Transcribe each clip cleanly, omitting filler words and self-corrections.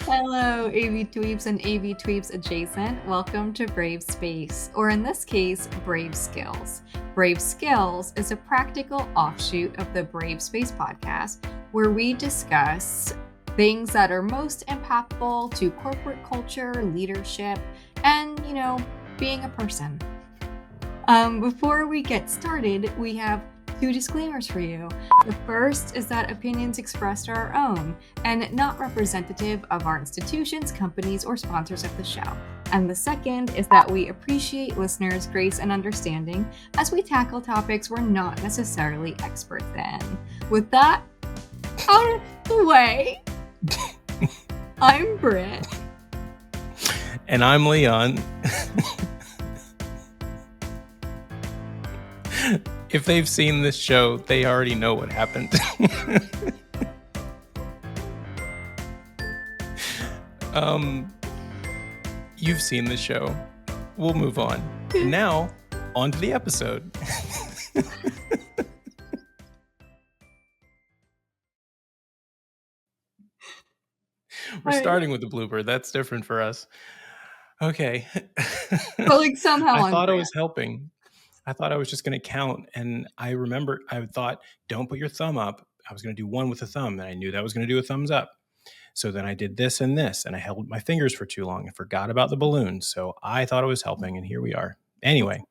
Hello, AV Tweeps and AV Tweeps adjacent. Welcome to brAVe Space, or in this case, brAVe Skills. brAVe Skills is a practical offshoot of the brAVe Space podcast, where we discuss things that are most impactful to corporate culture, leadership, and, being a person. Before we get started, we have two disclaimers for you. The first is that opinions expressed are our own and not representative of our institutions, companies, or sponsors of the show. And the second is that we appreciate listeners' grace and understanding as we tackle topics we're not necessarily experts in. With that out of the way, I'm Britt. And I'm Leon. If they've seen this show, they already know what happened. You've seen the show. We'll move on. And now, on to the episode. We're starting with the blooper. That's different for us. Okay. But somehow I thought I was helping. I thought I was just going to count. And I thought, don't put your thumb up. I was going to do one with a thumb. And I knew that I was going to do a thumbs up. So then I did this and this. And I held my fingers for too long and forgot about the balloons. So I thought I was helping. And here we are. Anyway.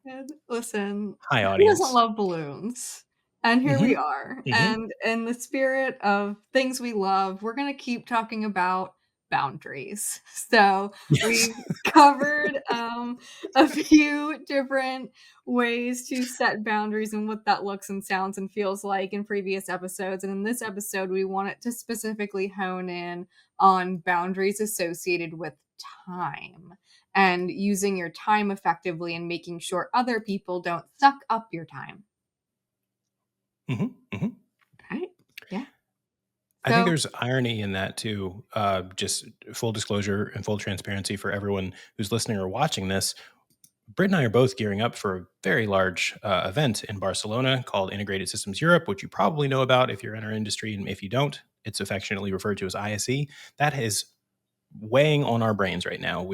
Listen. Hi, audience. Who doesn't love balloons? And here we are. Mm-hmm. And in the spirit of things we love, we're going to keep talking about boundaries. So we've covered a few different ways to set boundaries and what that looks and sounds and feels like in previous episodes. And in this episode, we wanted to specifically hone in on boundaries associated with time and using your time effectively and making sure other people don't suck up your time. Right? Yeah. I think there's irony in that too. Just full disclosure and full transparency for everyone who's listening or watching this. Britt and I are both gearing up for a very large event in Barcelona called Integrated Systems Europe, which you probably know about if you're in our industry. And if you don't, it's affectionately referred to as ISE. That is weighing on our brains right now.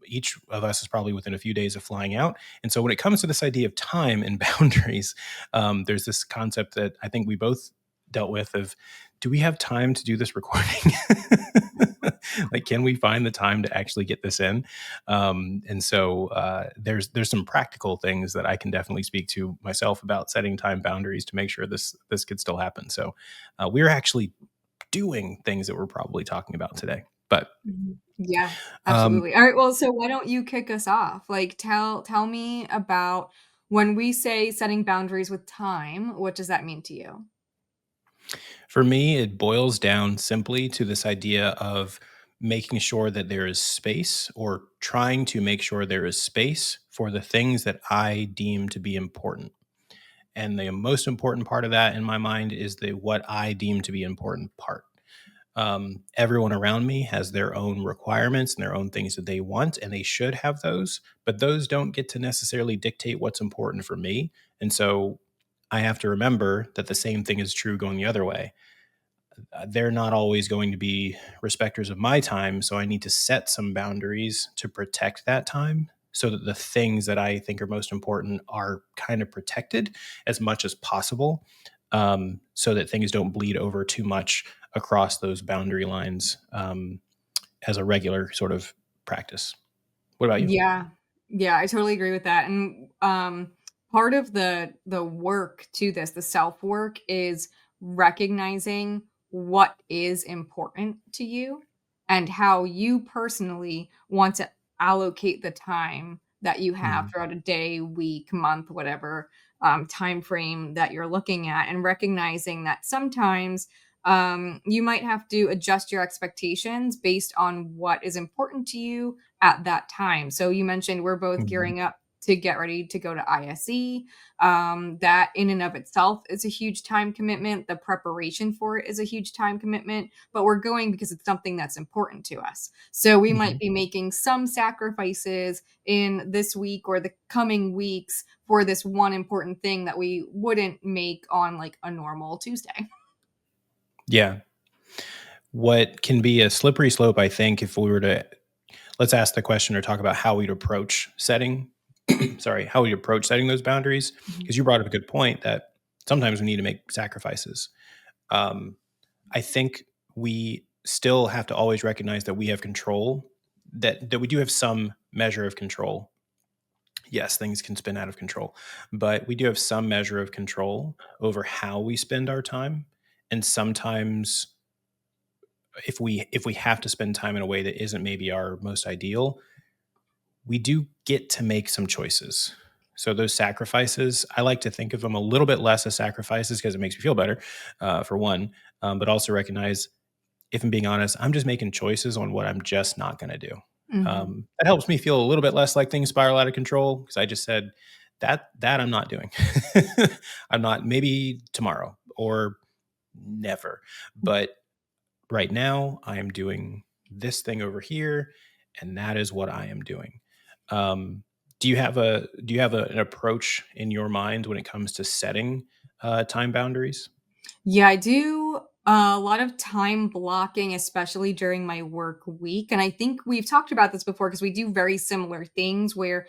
Each of us is probably within a few days of flying out. And so when it comes to this idea of time and boundaries, there's this concept that I think we both dealt with of, do we have time to do this recording? Like, can we find the time to actually get this in? And so there's some practical things that I can definitely speak to myself about setting time boundaries to make sure this could still happen. So we're actually doing things that we're probably talking about today. But yeah, absolutely. All right. Well, so why don't you kick us off? Like, tell me about when we say setting boundaries with time, what does that mean to you? For me, it boils down simply to this idea of making sure that there is space, or trying to make sure there is space for the things that I deem to be important. And the most important part of that in my mind is what I deem to be important part. Everyone around me has their own requirements and their own things that they want, and they should have those, but those don't get to necessarily dictate what's important for me. And so I have to remember that the same thing is true going the other way. They're not always going to be respecters of my time, so I need to set some boundaries to protect that time so that the things that I think are most important are kind of protected as much as possible, so that things don't bleed over too much across those boundary lines as a regular sort of practice. What about you? Yeah, I totally agree with that. And part of the work to this, the self work, is recognizing what is important to you and how you personally want to allocate the time that you have throughout a day, week, month, whatever time frame that you're looking at, and recognizing that sometimes you might have to adjust your expectations based on what is important to you at that time. So you mentioned we're both gearing up to get ready to go to ISE. That in and of itself is a huge time commitment. The preparation for it is a huge time commitment, but we're going because it's something that's important to us. So we might be making some sacrifices in this week or the coming weeks for this one important thing that we wouldn't make on like a normal Tuesday. Yeah. What can be a slippery slope, I think, if we were to let's ask the question or talk about how we'd approach setting sorry, how we approach setting those boundaries, Mhm. because you brought up a good point that sometimes we need to make sacrifices. Um, I think we still have to always recognize that we have control, that we do have some measure of control. Yes, things can spin out of control, but we do have some measure of control over how we spend our time. And sometimes if we have to spend time in a way that isn't maybe our most ideal, we do get to make some choices. So those sacrifices, I like to think of them a little bit less as sacrifices because it makes me feel better, for one, but also recognize, if I'm being honest, I'm just making choices on what I'm just not going to do. Mhm. That helps me feel a little bit less like things spiral out of control because I just said that I'm not doing. I'm not, maybe tomorrow or never, but right now I am doing this thing over here, and that is what I am doing. Um, an approach in your mind when it comes to setting time boundaries? Yeah, I do a lot of time blocking, especially during my work week. And I think we've talked about this before because we do very similar things where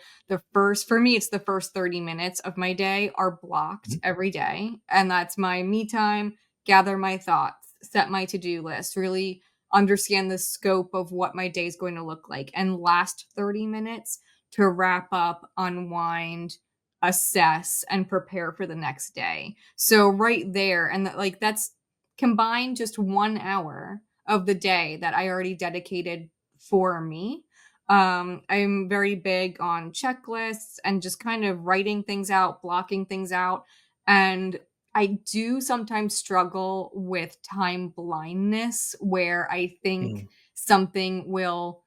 for me, it's the first 30 minutes of my day are blocked Mhm. every day. And that's my me time, gather my thoughts, set my to do list, really understand the scope of what my day is going to look like. And last 30 minutes to wrap up, unwind, assess, and prepare for the next day. So right there, and that's combined just 1 hour of the day that I already dedicated for me. I'm very big on checklists and just kind of writing things out, blocking things out. And I do sometimes struggle with time blindness where I think Mm, something will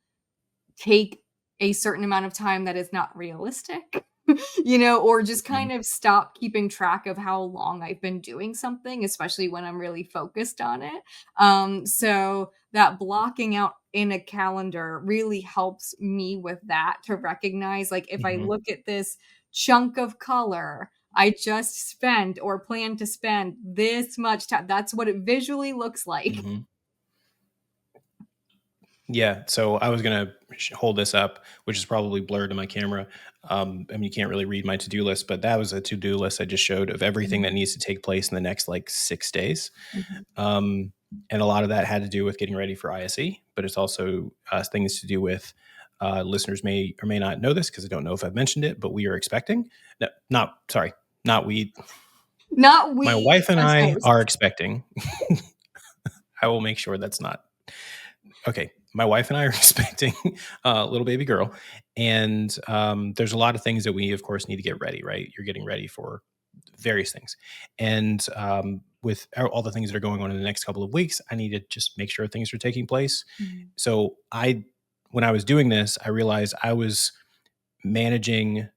take a certain amount of time that is not realistic, or just mhm, kind of stop keeping track of how long I've been doing something, especially when I'm really focused on it. So that blocking out in a calendar really helps me with that to recognize, like, if I mhm, look at this chunk of color, I just spent or plan to spend this much time. That's what it visually looks like. mhm. Yeah, so I was gonna hold this up, which is probably blurred in my camera. I mean, you can't really read my to-do list, but that was a to-do list I just showed of everything that Mhm, needs to take place in the next, like, 6 days. mhm, Um, and a lot of that had to do with getting ready for ISE, but it's also, things to do with, listeners may or may not know this because I don't know if I've mentioned it, but we are expecting. No, not sorry, not we. not My we wife and as I are hosts. expecting. I will make sure that's not okay. My wife and I are expecting a little baby girl, and there's a lot of things that we, of course, need to get ready. Right, you're getting ready for various things, and with all the things that are going on in the next couple of weeks, I need to just make sure things are taking place. Mhm, So when I was doing this, I realized I was managing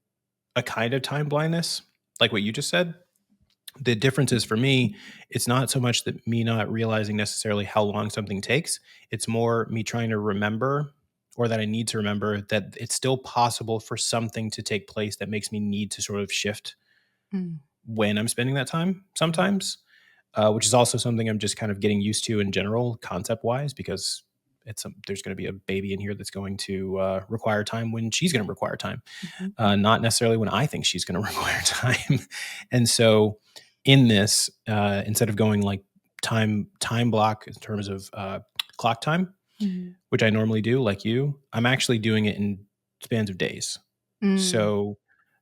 a kind of time blindness, like what you just said. The difference is for me, it's not so much that me not realizing necessarily how long something takes. It's more me trying to remember, or that I need to remember, that it's still possible for something to take place that makes me need to sort of shift mm, when I'm spending that time sometimes, which is also something I'm just kind of getting used to in general, concept wise, because there's going to be a baby in here that's going to require time when she's going to require time, mhm, not necessarily when I think she's going to require time. And so, in this, instead of going like time block in terms of clock time, mhm, which I normally do, like you, I'm actually doing it in spans of days. mm, So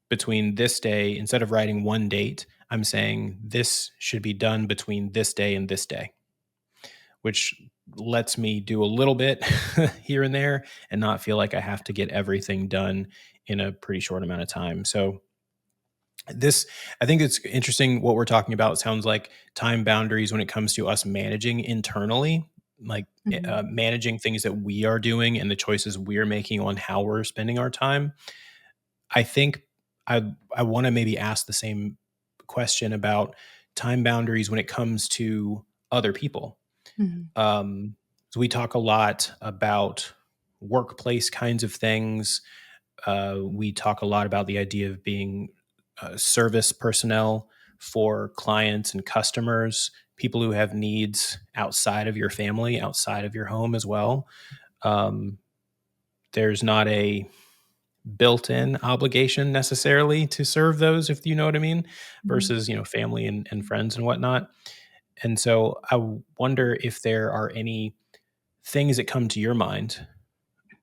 between this day, instead of writing one date, I'm saying this should be done between this day and this day, which lets me do a little bit here and there and not feel like I have to get everything done in a pretty short amount of time. So this I think it's interesting what we're talking about. It sounds like time boundaries when it comes to us managing internally, like mhm, managing things that we are doing and the choices we're making on how we're spending our time. I think I want to maybe ask the same question about time boundaries when it comes to other people. mhm, Um, so we talk a lot about workplace kinds of things. We talk a lot about the idea of being service personnel for clients and customers, people who have needs outside of your family, outside of your home as well. Um, there's not a built-in obligation necessarily to serve those, if you know what I mean, Mhm. versus family and friends and whatnot. And so I wonder if there are any things that come to your mind,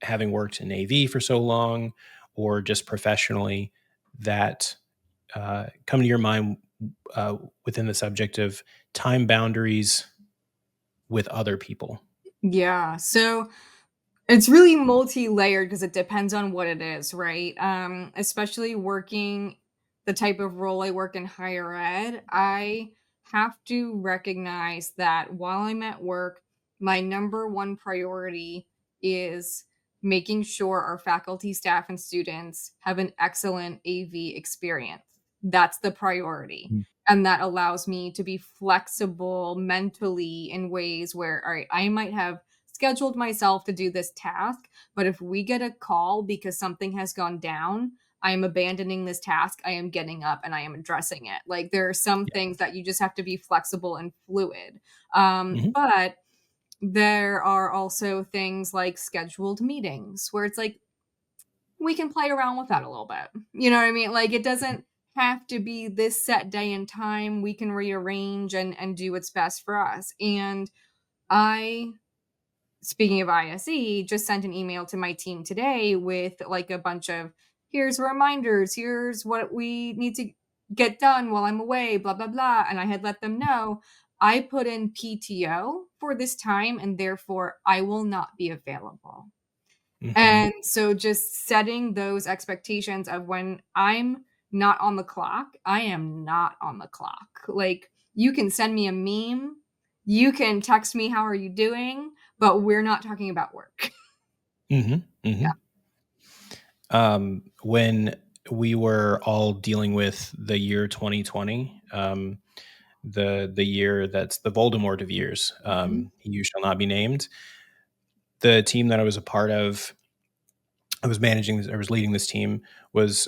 having worked in AV for so long, or just professionally, that come to your mind within the subject of time boundaries with other people. Yeah. So it's really multi-layered because it depends on what it is, right? Especially working the type of role I work in higher ed, I have to recognize that while I'm at work, my number one priority is making sure our faculty, staff, and students have an excellent AV experience. That's the priority. Mm. And that allows me to be flexible mentally in ways where, all right, I might have scheduled myself to do this task, but if we get a call because something has gone down, I am abandoning this task. I am getting up and I am addressing it. Like there are some Yeah. things that you just have to be flexible and fluid. Mhm. But there are also things like scheduled meetings where it's like we can play around with that a little bit. You know what I mean? Like it doesn't have to be this set day and time. We can rearrange and do what's best for us. And I speaking of ISE, just sent an email to my team today with like a bunch of here's reminders, here's what we need to get done while I'm away, blah, blah, blah. And I had let them know I put in PTO for this time and therefore I will not be available. Mhm. And so just setting those expectations of when I'm not on the clock, I am not on the clock. Like you can send me a meme, you can text me, how are you doing? But we're not talking about work. Mhm. Mhm. When we were all dealing with the year 2020, the year that's the Voldemort of years, Mhm. you shall not be named. The team that I was a part of, I was managing, I was leading this team, was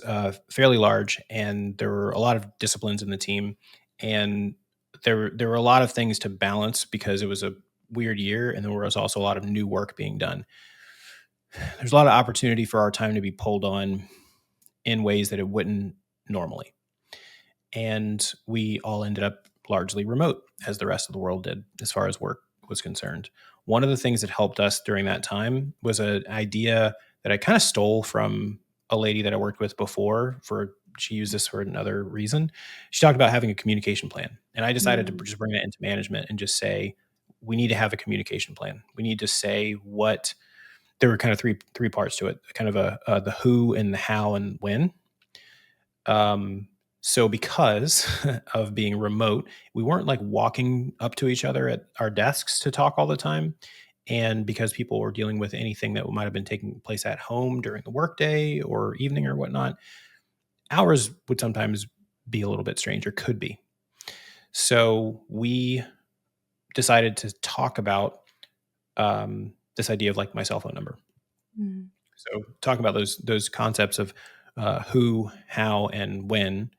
fairly large, and there were a lot of disciplines in the team, and there were a lot of things to balance because it was a weird year, and there was also a lot of new work being done. There's a lot of opportunity for our time to be pulled on in ways that it wouldn't normally. And we all ended up largely remote, as the rest of the world did, as far as work was concerned. One of the things that helped us during that time was an idea that I kind of stole from a lady that I worked with before. For she used this for another reason. She talked about having a communication plan, and I decided to Mm. just bring that into management and just say we need to have a communication plan. We need to say what. There were kind of three parts to it, kind of the who and the how and when. um, so because of being remote, we weren't like walking up to each other at our desks to talk all the time. And because people were dealing with anything that might have been taking place at home during the workday or evening or whatnot, hours would sometimes be a little bit strange or could be. So we decided to talk about this idea of like my cell phone number. Mm. So talk about those concepts of who, how, and when.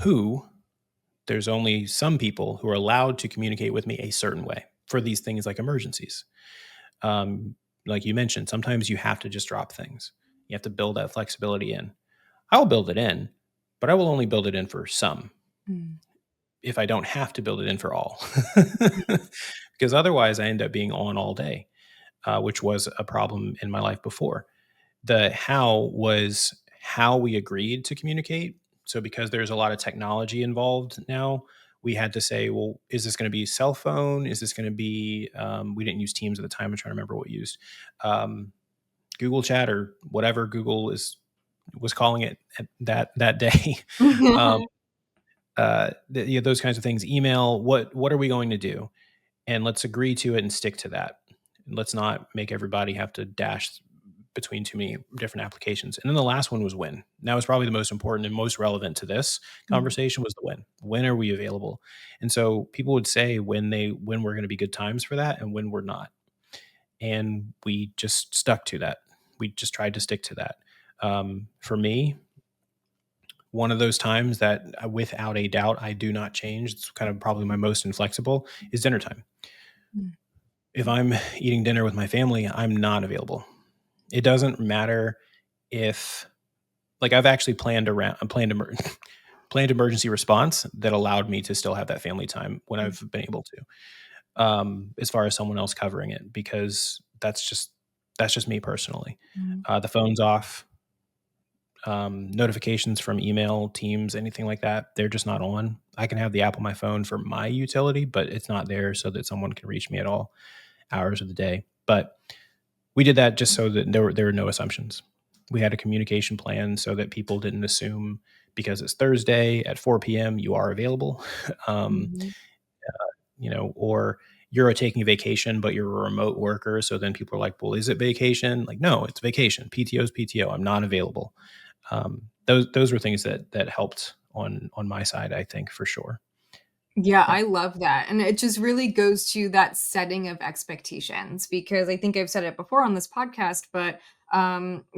Who, there's only some people who are allowed to communicate with me a certain way for these things like emergencies. Um, like you mentioned, sometimes you have to just drop things. You have to build that flexibility in. I will build it in, but I will only build it in for some Mm. if I don't have to build it in for all. Mm. Because otherwise, I end up being on all day, which was a problem in my life before. The how was how we agreed to communicate. So because there's a lot of technology involved now, we had to say, well, is this going to be cell phone? Is this going to be? We didn't use Teams at the time. I'm trying to remember what we used. Um, Google Chat or whatever Google is was calling it at that day. um, those kinds of things. Email. What are we going to do? And let's agree to it and stick to that. Let's not make everybody have to dash between too many different applications. And then the last one was when. And that was probably the most important and most relevant to this Mm. conversation was the when. When are we available? And so people would say when we're going to be good times for that and when we're not. And we just stuck to that. We just tried to stick to that. For me, one of those times that without a doubt I do not change. It's kind of probably my most inflexible is dinner time. Mm, If I'm eating dinner with my family, I'm not available. It doesn't matter if like I've actually planned emergency response that allowed me to still have that family time when mm, I've been able to, as far as someone else covering it, because that's just me personally. mm, The phone's off, notifications from email, Teams, anything like that, they're just not on. I can have the app on my phone for my utility, but it's not there so that someone can reach me at all hours of the day. But we did that just so that there were no assumptions. We had a communication plan so that people didn't assume because it's Thursday at 4 p.m. you are available, um, mhm. or you're taking vacation but you're a remote worker. So then people are like, "Well, is it vacation?" Like, no, it's vacation. PTO is PTO. I'm not available. Those were things that helped on my side, I think for sure. Yeah, Yeah. I love that, and it just really goes to that setting of expectations because I think I've said it before on this podcast, but,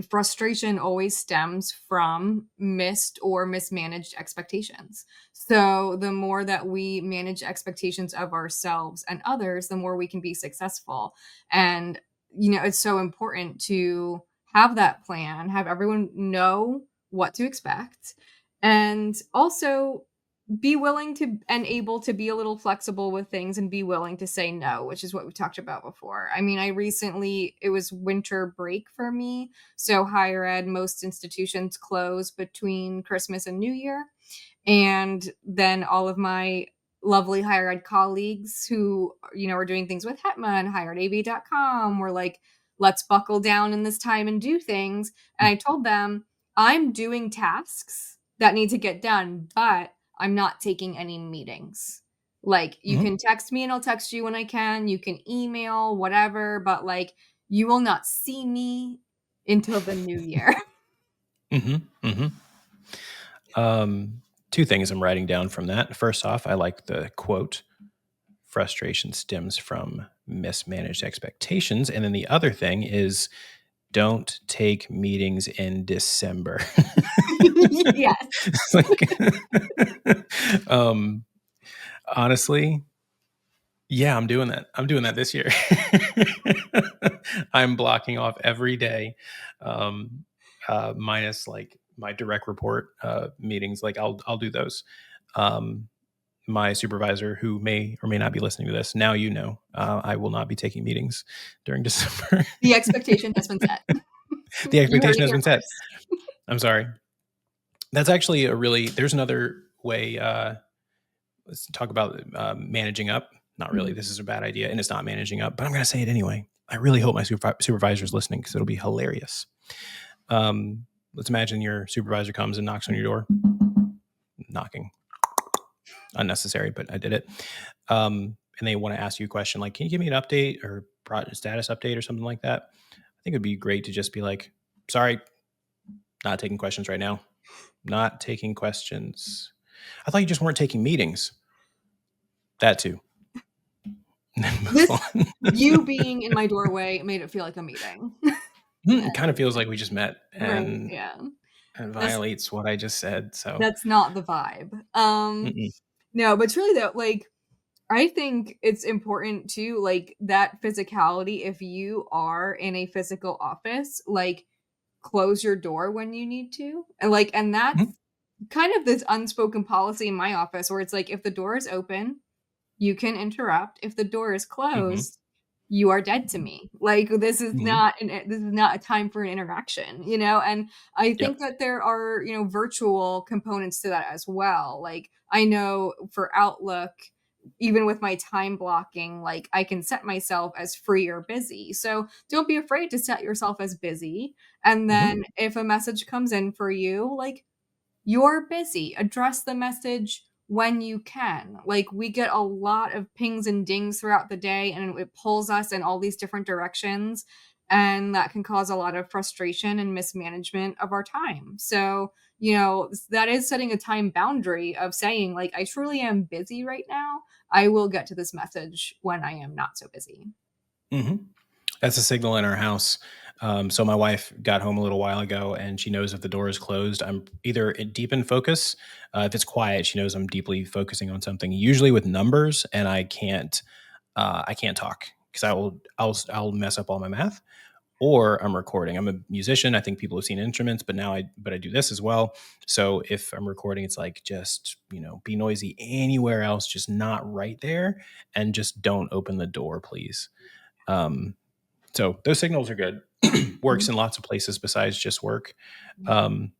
frustration always stems from missed or mismanaged expectations. So, the more that we manage expectations of ourselves and others, the more we can be successful, and, it's so important to have that plan, have everyone know what to expect, and also be willing to and able to be a little flexible with things and be willing to say no, which is what we talked about before. I mean, I recently it was winter break for me. So higher ed, most institutions close between Christmas and New Year. And then all of my lovely higher ed colleagues who, are doing things with Hetma and hiredav.com were like, let's buckle down in this time and do things. And I told them, I'm doing tasks that need to get done, but I'm not taking any meetings. Like, you Hmm. can text me and I'll text you when I can. You can email, whatever, but like, you will not see me until the new year. Hmm. Hmm. Um, Two things I'm writing down from that. First off, I like the quote, frustration stems from mismanaged expectations. And then the other thing is don't take meetings in December. Yes. It's like, honestly, yeah, I'm doing that. I'm doing that this year. I'm blocking off every day, um, minus like my direct report meetings. Like I'll do those. Um, my supervisor, who may or may not be listening to this, now I will not be taking meetings during December. The expectation has been set. The You heard expectation it has here been set. first. I'm sorry. That's actually there's another way. Let's talk about managing up. Not really. Mhm. This is a bad idea, and it's not managing up, but I'm going to say it anyway. I really hope my supervisor is listening because it'll be hilarious. Let's imagine your supervisor comes and knocks on your door. Knocking, unnecessary, but I did it. And they want to ask you a question like, "Can you give me an update or status update or something like that?" I think it'd be great to just be like, "Sorry, not taking questions right now. Not taking questions. I thought you just weren't taking meetings." That too. And then move This on. you being in my doorway made it feel like a meeting. It kind of feels like we just met, Right, and yeah. it That's violates what I just said. So, that's not the vibe. mm-mm. No, but it's really though, like, I think it's important to like that physicality if you are in a physical office, like close your door when you need to. And that's Mhm. kind of this unspoken policy in my office where it's like if the door is open, you can interrupt. If the door is Mhm. closed, you are dead to me. Like Mhm. this is not a time for an interaction. And I Yep. think that there are, virtual components to that as well. Like I know for Outlook, even with my time blocking, like I can set myself as free or busy. So don't be afraid to set yourself as busy. And Mhm. then if a message comes in for you, like you're busy. Address the message when you can. Like, we get a lot of pings and dings throughout the day, and it pulls us in all these different directions. And that can cause a lot of frustration and mismanagement of our time. So, that is setting a time boundary of saying, like, I truly am busy right now. I will get to this message when I am not so busy. Mhm. That's a signal in our house. So my wife got home a little while ago, and she knows if the door is closed, I'm either deep in focus. If it's quiet, she knows I'm deeply focusing on something, usually with numbers, and I can't talk because I'll mess up all my math. Or I'm recording. I'm a musician. I think people have seen instruments, but I do this as well. So if I'm recording, it's like just be noisy anywhere else, just not right there, and just don't open the door, please. Um, so those signals are good. Works Mhm. in lots of places besides just work. Mhm. Um,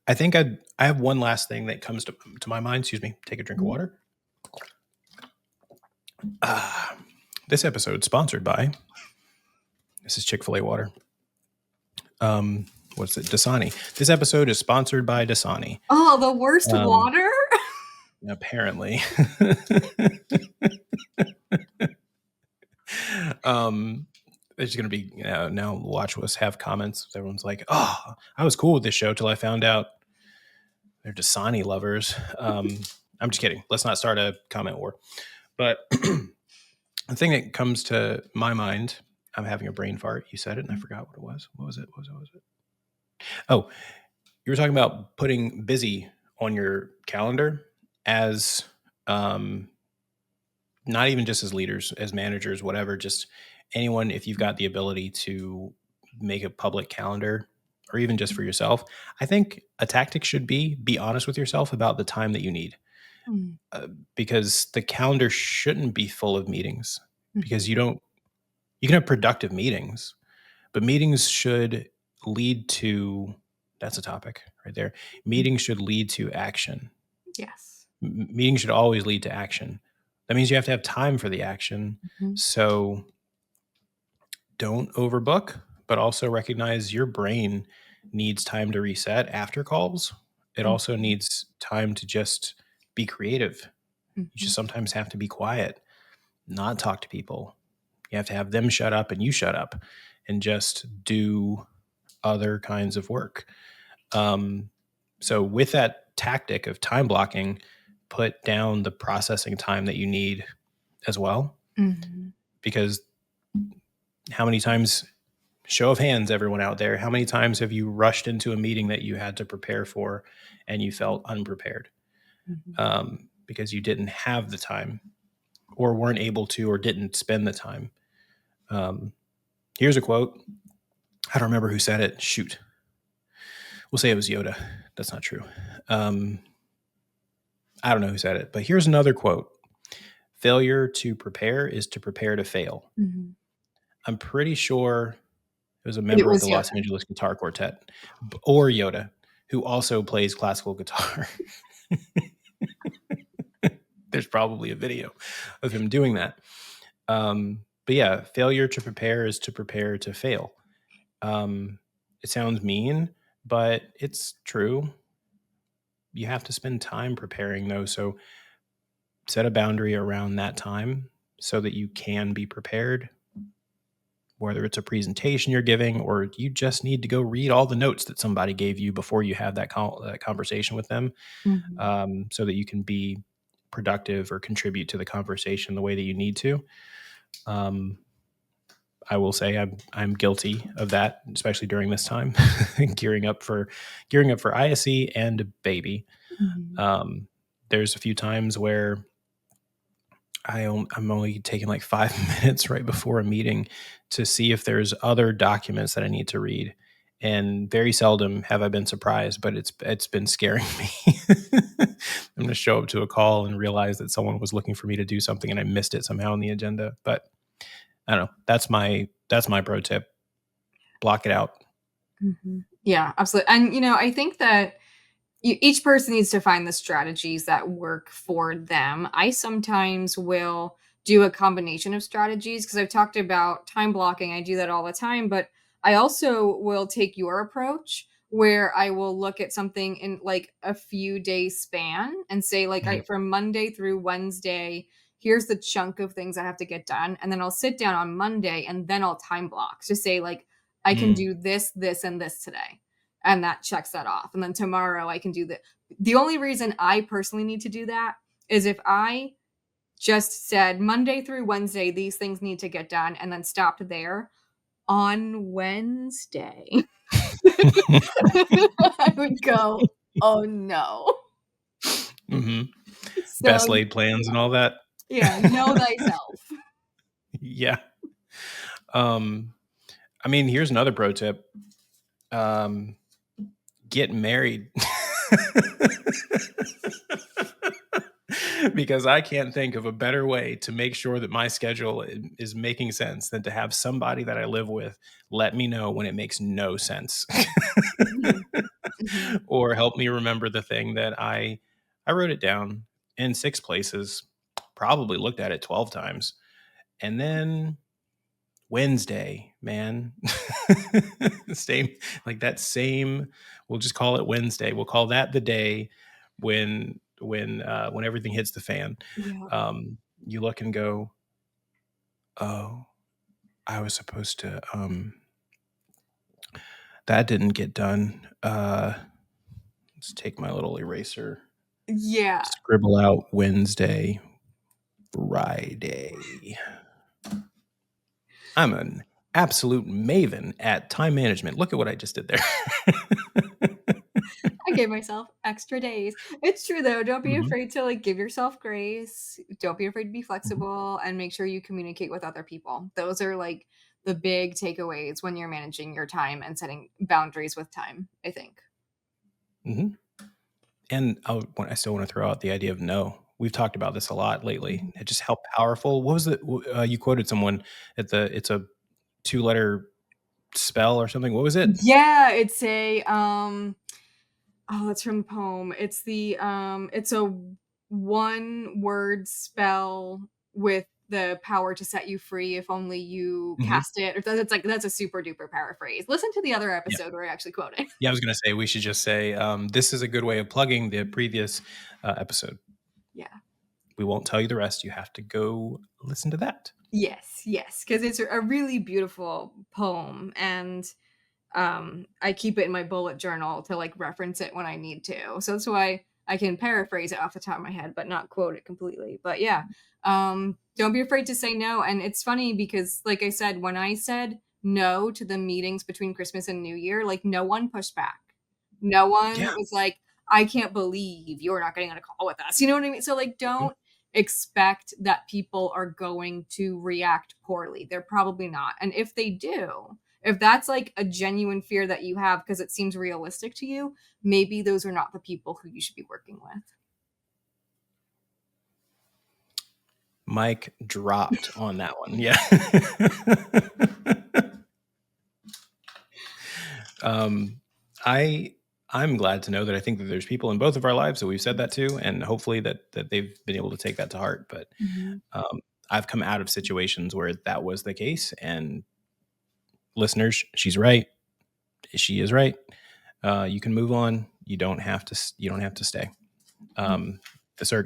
I think I have one last thing that comes to my mind. Excuse me. Take a drink of Mhm. water. Ah, this episode sponsored by. This is Chick-fil-A water. What's it? Dasani. This episode is sponsored by Dasani. Oh, the worst Um, water? apparently. um, there's going to be now watch us have comments. Everyone's like, "Oh, I was cool with this show till I found out they're Dasani lovers." I'm just kidding. Let's not start a comment war. But the thing that comes to my mind, I'm having a brain fart. You said it, and I forgot what it was. What was it? What was it? Oh, you were talking about putting busy on your calendar as um, not even just as leaders, as managers, whatever, just anyone, if you've got the ability to make a public calendar or even just for yourself, I think a tactic should be honest with yourself about the time that you need. Mhm. Uh, because the calendar shouldn't be full of meetings because Mhm. you can have productive meetings, but meetings should lead to that's a topic right there. Mhm. Meetings should lead to action. Yes. Meetings should always lead to action. That means you have to have time for the action. Mhm. So don't overbook, but also recognize your brain needs time to reset after calls. It also Mhm. needs time to just be creative. You just Mhm. sometimes have to be quiet, not talk to people. You have to have them shut up and you shut up and just do other kinds of work. Um, so, with that tactic of time blocking, put down the processing time that you need as well. Mhm. Because how many times, show of hands, everyone out there, how many times have you rushed into a meeting that you had to prepare for and you felt unprepared Mhm. because you didn't have the time or weren't able to or didn't spend the time? Um, here's a quote. I don't remember who said it. Shoot. We'll say it was Yoda. That's not true. Um, I don't know who said it, but here's another quote. Failure to prepare is to prepare to fail. Mhm. I'm pretty sure it was a It member of the was Los Yoda. Angeles Guitar Quartet or Yoda, who also plays classical guitar. There's probably a video of him doing that. But yeah, failure to prepare is to prepare to fail. Um, it sounds mean, but it's true. You have to spend time preparing, though. So set a boundary around that time so that you can be prepared, whether it's a presentation you're giving or you just need to go read all the notes that somebody gave you before you have that conversation with them, Mhm. so that you can be productive or contribute to the conversation the way that you need to. Um, I will say I'm guilty of that, especially during this time, gearing up for ISE and a baby. Mhm. Um, there's a few times where I'm only taking like 5 minutes right before a meeting to see if there's other documents that I need to read. And very seldom have I been surprised, but it's been scaring me. I'm going to show up to a call and realize that someone was looking for me to do something and I missed it somehow in the agenda. But I don't know. That's my pro tip. Block it out. Mhm. Yeah, absolutely. And I think that each person needs to find the strategies that work for them. I sometimes will do a combination of strategies because I've talked about time blocking. I do that all the time, but I also will take your approach where I will look at something in like a few days span and say like Mhm. from Monday through Wednesday, here's the chunk of things I have to get done, and then I'll sit down on Monday and then I'll time block to say like I can Mm. do this, this, and this today, and that checks that off. And then tomorrow I can do that. The only reason I personally need to do that is if I just said Monday through Wednesday, these things need to get done, and then stopped there, on Wednesday, I would go, "Oh, no." Hmm. So, Best laid plans and all that. yeah, know thyself. Yeah. Um, I mean, here's another pro tip. Um, get married. Because I can't think of a better way to make sure that my schedule is making sense than to have somebody that I live with let me know when it makes no sense. Mhm, mhm. Or help me remember the thing that I wrote it down in 6 places, probably looked at it 12 times. And then Wednesday, man. Same, like that same, we'll just call it Wednesday. We'll call that the day when everything hits the fan. Yeah. You look and go, "Oh, I was supposed to that didn't get done. Let's take my little eraser, Yeah. scribble out Wednesday, Friday." I'm an absolute maven at time management. Look at what I just did there. I gave myself extra days. It's true though, don't be Mhm, afraid to, like, give yourself grace, don't be afraid to be mhm, flexible, and make sure you communicate with other people. Those are, like, the big takeaways when you're managing your time and setting boundaries with time, I think. mhm. And I still wanna throw out the idea of no. We've talked about this a lot lately. Mhm. Just how powerful, what was it? You quoted someone at the it's a two-letter spell or something. What was it? Yeah, it's a, oh, it's from the poem. It's a one-word spell with the power to set you free if only you Mhm. cast it, or that's like that's a super duper paraphrase. Listen to the other Yeah. episode where I actually quote it. Yeah, I was gonna say, we should just say, this is a good way of plugging the previous, episode. Yeah. We won't tell you the rest. You have to go listen to that. Yes, yes, because it's a really beautiful poem, and I keep it in my bullet journal to like reference it when I need to. So that's why I can paraphrase it off the top of my head, but not quote it completely. But yeah, don't be afraid to say no. And it's funny because, like I said, when I said no to the meetings between Christmas and New Year, like no one pushed back. No one Yeah. was like, I can't believe you're not getting on a call with us. You know what I mean? So, like, Mhm. don't expect that people are going to react poorly. They're probably not. And if they do, if that's like a genuine fear that you have because it seems realistic to you, maybe those are not the people who you should be working with. Mic dropped on that one. Yeah. Um, I I'm glad to know that I think that there's people in both of our lives that we've said that to, and hopefully that they've been able to take that to heart. But Mhm. um, I've come out of situations where that was the case, and listeners, she's right. She is right. You can move on. You don't have to. You don't have to stay. Um,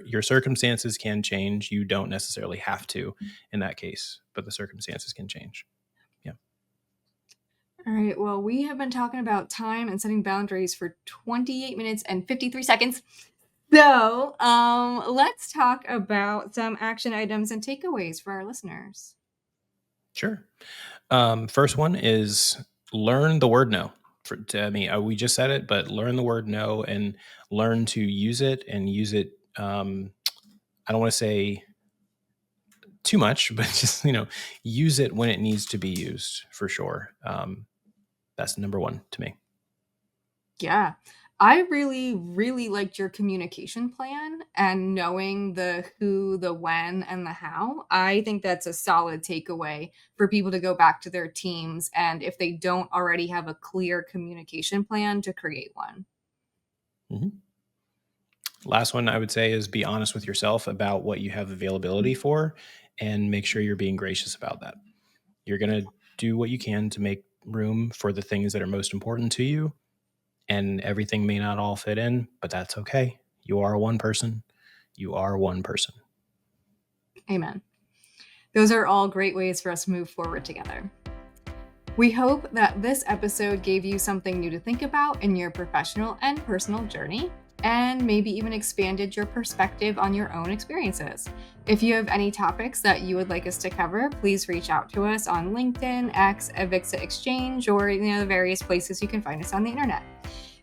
your circumstances can change. You don't necessarily have to in that case, but the circumstances can change. Yeah. All right. Well, we have been talking about time and setting boundaries for 28 minutes and 53 seconds. So, let's talk about some action items and takeaways for our listeners. Sure. First one is learn the word no. To me, we just said it, but learn the word no and learn to use it and use it. I don't want to say too much, but just use it when it needs to be used for sure. That's number one to me. Yeah. I really, really liked your communication plan and knowing the who, the when, and the how. I think that's a solid takeaway for people to go back to their teams. And if they don't already have a clear communication plan, to create one. Mhm. Last one I would say is be honest with yourself about what you have availability for and make sure you're being gracious about that. You're going to do what you can to make room for the things that are most important to you, and everything may not all fit in, but that's okay. You are one person. You are one person. Amen. Those are all great ways for us to move forward together. We hope that this episode gave you something new to think about in your professional and personal journey. and maybe even expanded your perspective on your own experiences. If you have any topics that you would like us to cover, please reach out to us on LinkedIn, X, Avixa Exchange, or the various places you can find us on the internet.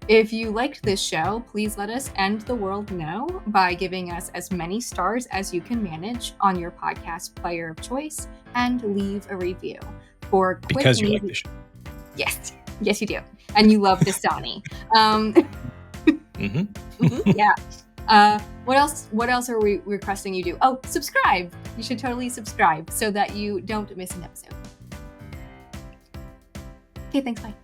If you liked this show, please let us and the world know by giving us as many stars as you can manage on your podcast player of choice and leave a review. For quick Because and you like easy, the show. yes, you do, and you love Dasani. Yeah. What else are we requesting you do? Oh, subscribe. You should totally subscribe so that you don't miss an episode. Okay, thanks. Bye.